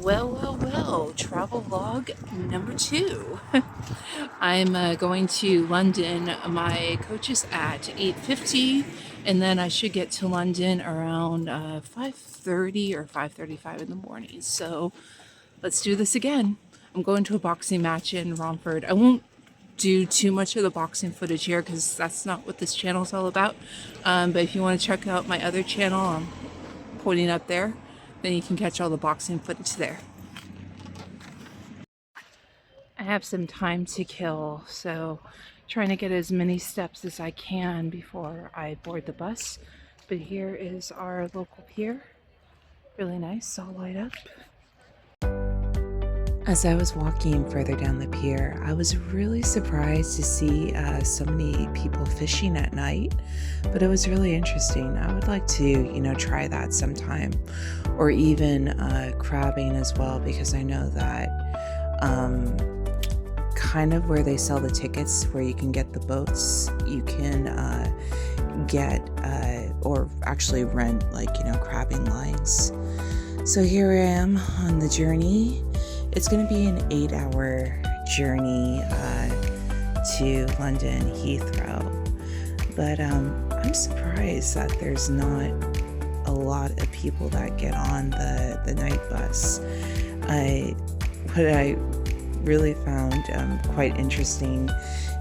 Well, travel log number two. I'm going to London. My coach is at 8:50, and then I should get to London around 5:30 or 5:35 in the morning. So let's do this again. I'm going to a boxing match in Romford. I won't do too much of the boxing footage here because that's not what this channel is all about. But if you want to check out my other channel, I'm pointing up there, then you can catch all the boxing footage there. I have some time to kill, so trying to get as many steps as I can before I board the bus. But here is our local pier. Really nice, all light up. As I was walking further down the pier, I was really surprised to see so many people fishing at night, but it was really interesting. I would like to, try that sometime, or even crabbing as well, because I know that kind of where they sell the tickets, where you can get the boats, you can get or actually rent crabbing lines. So here I am on the journey. It's going to be an 8-hour journey to London Heathrow, but I'm surprised that there's not a lot of people that get on the night bus. What I really found quite interesting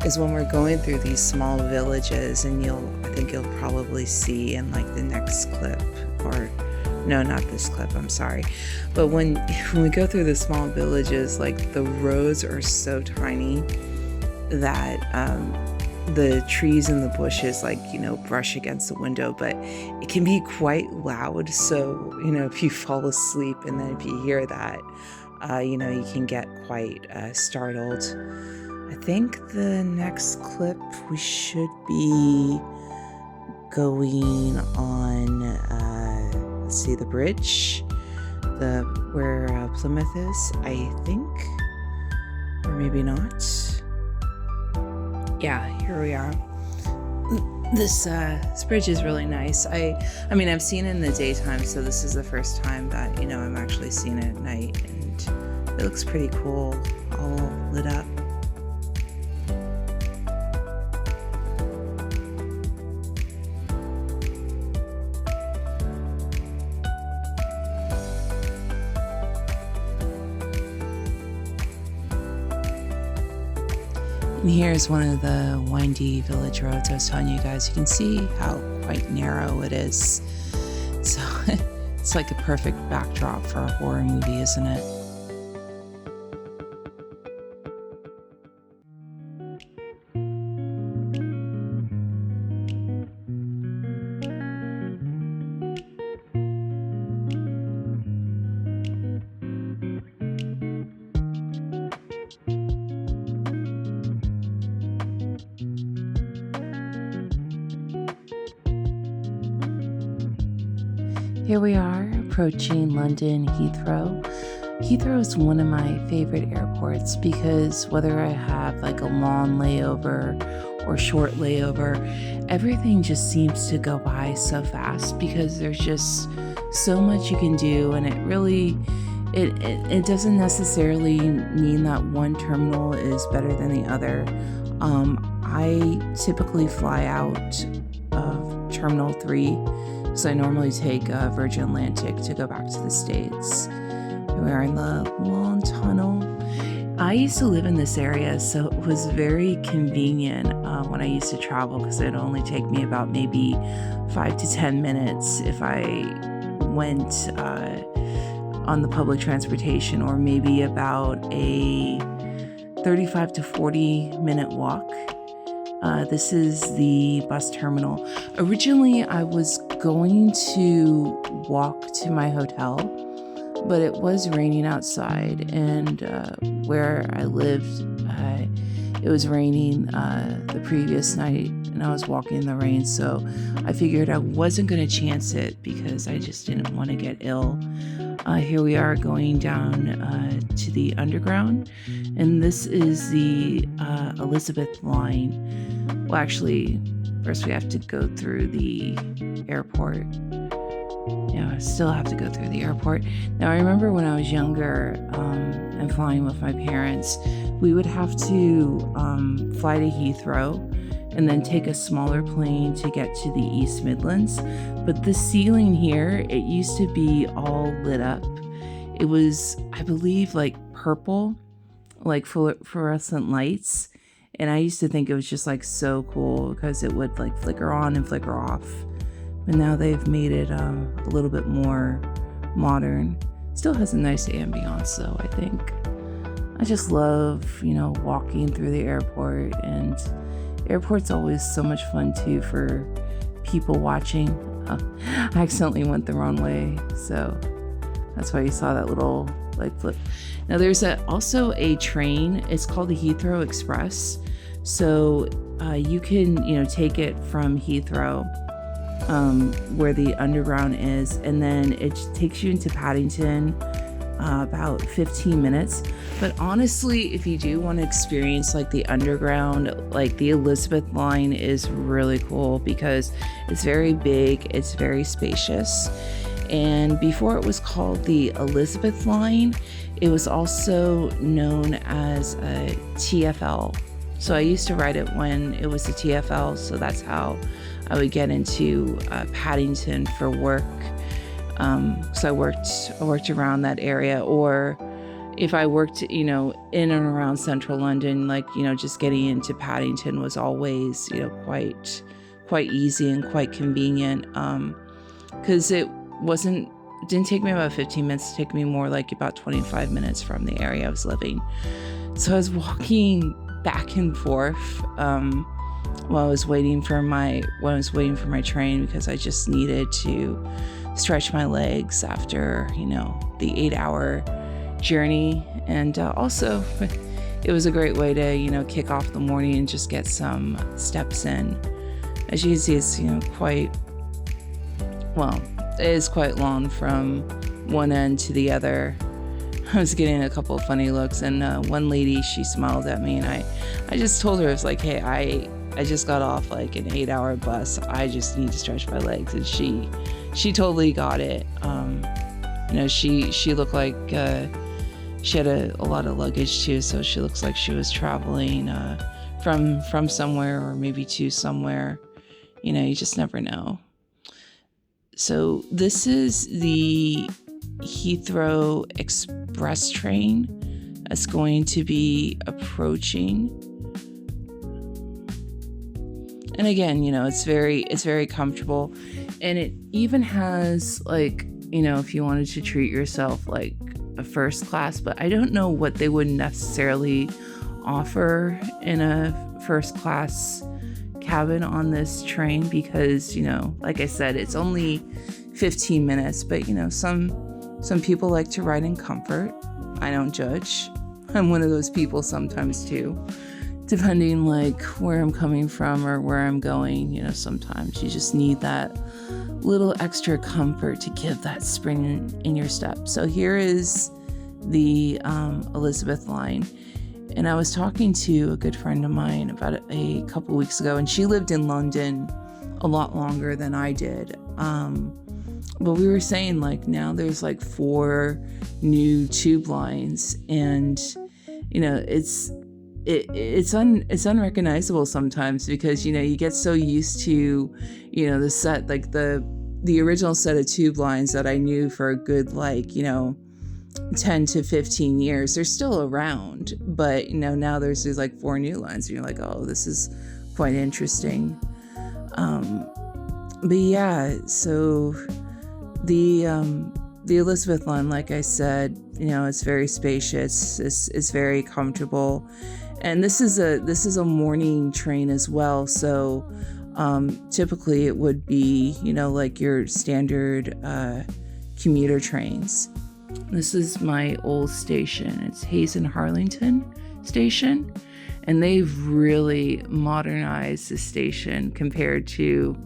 is when we're going through these small villages, and I think you'll probably see in like the next clip, or no, not this clip, I'm sorry. But when we go through the small villages, like the roads are so tiny that the trees and the bushes brush against the window, but it can be quite loud. So, if you fall asleep and then if you hear that, you can get quite startled. I think the next clip we should be going on, let's see, the bridge, where Plymouth is, I think, or maybe not. Yeah, here we are. This bridge is really nice. I mean, I've seen it in the daytime, so this is the first time that, I'm actually seeing it at night, and it looks pretty cool, all lit up. And here's one of the windy village roads I was telling you guys. You can see how quite narrow it is. So it's like a perfect backdrop for a horror movie, isn't it? Here we are approaching London Heathrow. Heathrow is one of my favorite airports because whether I have like a long layover or short layover, everything just seems to go by so fast because there's just so much you can do, and it doesn't necessarily mean that one terminal is better than the other. I typically fly out of Terminal 3 because I normally take Virgin Atlantic to go back to the States. We are in the long tunnel. I used to live in this area, so it was very convenient when I used to travel because it'd only take me about maybe 5 to 10 minutes if I went on the public transportation, or maybe about a 35 to 40 minute walk. This is the bus terminal. Originally, I was going to walk to my hotel, but it was raining outside, and where I lived, it was raining the previous night, and I was walking in the rain, so I figured I wasn't going to chance it because I just didn't want to get ill. Here we are going down to the underground, and this is the Elizabeth line. Well, actually, first we have to go through the airport, I still have to go through the airport. Now, I remember when I was younger and flying with my parents, we would have to fly to Heathrow and then take a smaller plane to get to the East Midlands. But the ceiling here, it used to be all lit up. It was, I believe, like purple, like fluorescent lights. And I used to think it was just like so cool because it would like flicker on and flicker off. But now they've made it a little bit more modern. Still has a nice ambiance though, I think. I just love, walking through the airport, and airport's always so much fun too for people watching. I accidentally went the wrong way, so that's why you saw that little like flip. Now there's also a train. It's called the Heathrow Express. So you can, take it from Heathrow, where the underground is, and then it takes you into Paddington, about 15 minutes. But honestly, if you do want to experience like the underground, like the Elizabeth line is really cool because it's very big, it's very spacious. And before it was called the Elizabeth line, it was also known as a TfL. So I used to ride it when it was a TfL, so that's how I would get into Paddington for work. So I worked around that area, or if I worked, in and around central London, like, just getting into Paddington was always, quite easy and quite convenient. Because it didn't take me about 15 minutes, it took me more like about 25 minutes from the area I was living. So I was walking back and forth while I was waiting for my train, because I just needed to stretch my legs after the 8-hour journey. And also it was a great way to kick off the morning and just get some steps in. As you can see, it's it is quite long from one end to the other. I was getting a couple of funny looks, and one lady, she smiled at me, and I just told her, I was like, hey, I just got off like an 8-hour bus. I just need to stretch my legs. And she totally got it. She looked like she had a lot of luggage too, so she looks like she was traveling from somewhere, or maybe to somewhere. You just never know. So this is the Heathrow Express train that's going to be approaching. And again, it's very comfortable, and it even has like, if you wanted to treat yourself like a first class, but I don't know what they would necessarily offer in a first class cabin on this train, because like I said, it's only 15 minutes, but some people like to ride in comfort. I don't judge. I'm one of those people sometimes too, depending like where I'm coming from or where I'm going. Sometimes you just need that little extra comfort to give that spring in your step. So here is the Elizabeth line. And I was talking to a good friend of mine about a couple weeks ago, and she lived in London a lot longer than I did. But we were saying like now there's like 4 new tube lines, and it's unrecognizable sometimes, because you get so used to the set, like the original set of tube lines that I knew for a good 10 to 15 years. They're still around, but now there's these like 4 new lines, and you're like, oh, this is quite interesting. But yeah, so the Elizabeth line, like I said, it's very spacious, it's very comfortable, and this is a morning train as well. So typically it would be like your standard commuter trains. This is my old station. It's Hayes and Harlington station, and they've really modernized the station compared to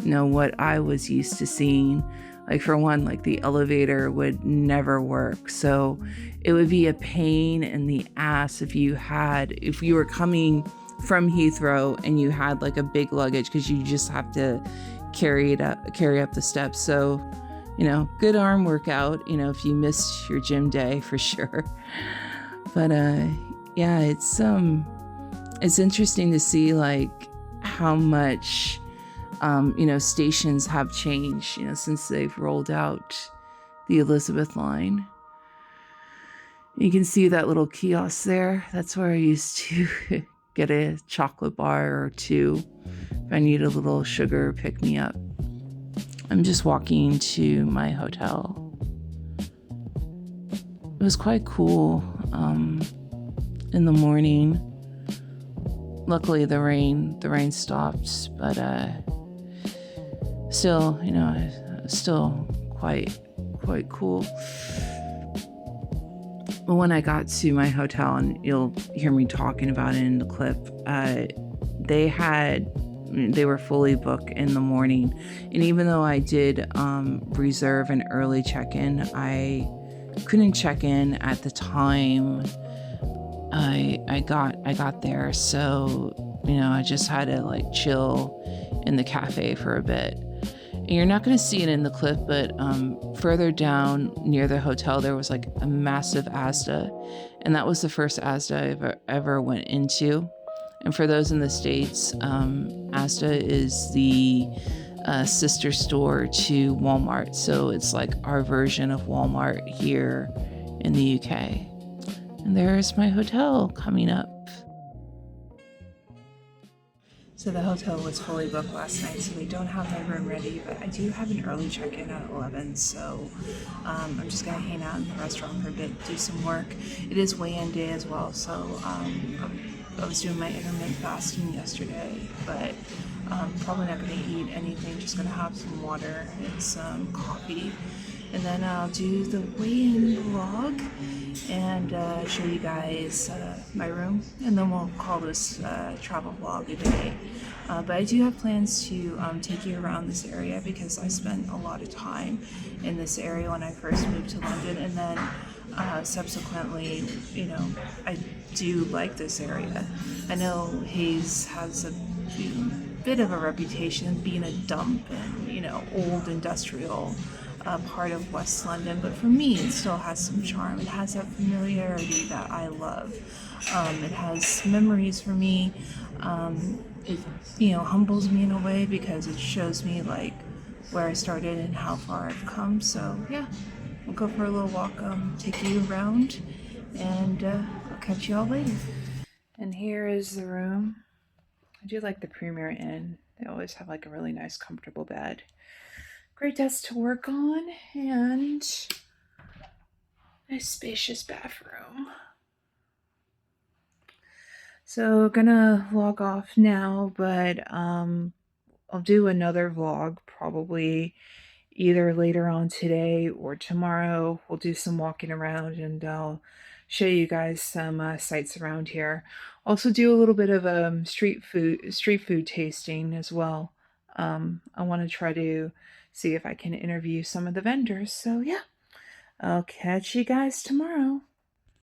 what I was used to seeing. Like for one, like the elevator would never work, so it would be a pain in the ass if you were coming from Heathrow and you had like a big luggage, because you just have to carry up the steps. So good arm workout, if you missed your gym day for sure. But yeah, it's interesting to see like how much stations have changed, since they've rolled out the Elizabeth line. You can see that little kiosk there. That's where I used to get a chocolate bar or two if I need a little sugar pick-me-up. I'm just walking to my hotel. It was quite cool in the morning. Luckily, the rain stopped, but still, still quite cool. But when I got to my hotel, and you'll hear me talking about it in the clip, they were fully booked in the morning. And even though I did reserve an early check-in, I couldn't check in at the time I got there. So, I just had to like chill in the cafe for a bit. And you're not going to see it in the clip, but further down near the hotel, there was like a massive Asda. And that was the first Asda I ever went into. And for those in the States, Asda is the sister store to Walmart. So it's like our version of Walmart here in the UK. And there's my hotel coming up. So the hotel was fully booked last night, so they don't have my room ready, but I do have an early check-in at 11, so I'm just going to hang out in the restaurant for a bit, do some work. It is weigh-in day as well, so I was doing my intermittent fasting yesterday, but probably not going to eat anything, just going to have some water and some coffee. And then I'll do the weigh-in vlog and show you guys my room, and then we'll call this travel vlog a day. But I do have plans to take you around this area because I spent a lot of time in this area when I first moved to London, and then subsequently, I do like this area. I know Hayes has a bit of a reputation being a dump and old industrial part of West London, but for me it still has some charm. It has that familiarity that I love. It has memories for me. It humbles me in a way because it shows me like where I started and how far I've come. So yeah, we'll go for a little walk, take you around, and I'll catch you all later. And here is the room. I do like the Premier Inn. They always have like a really nice comfortable bed. Great desk to work on, and nice spacious bathroom. So gonna log off now, but I'll do another vlog probably either later on today or tomorrow. We'll do some walking around and I'll show you guys some sights around here. Also do a little bit of street food tasting as well. I want to try to see if I can interview some of the vendors. So yeah, I'll catch you guys tomorrow.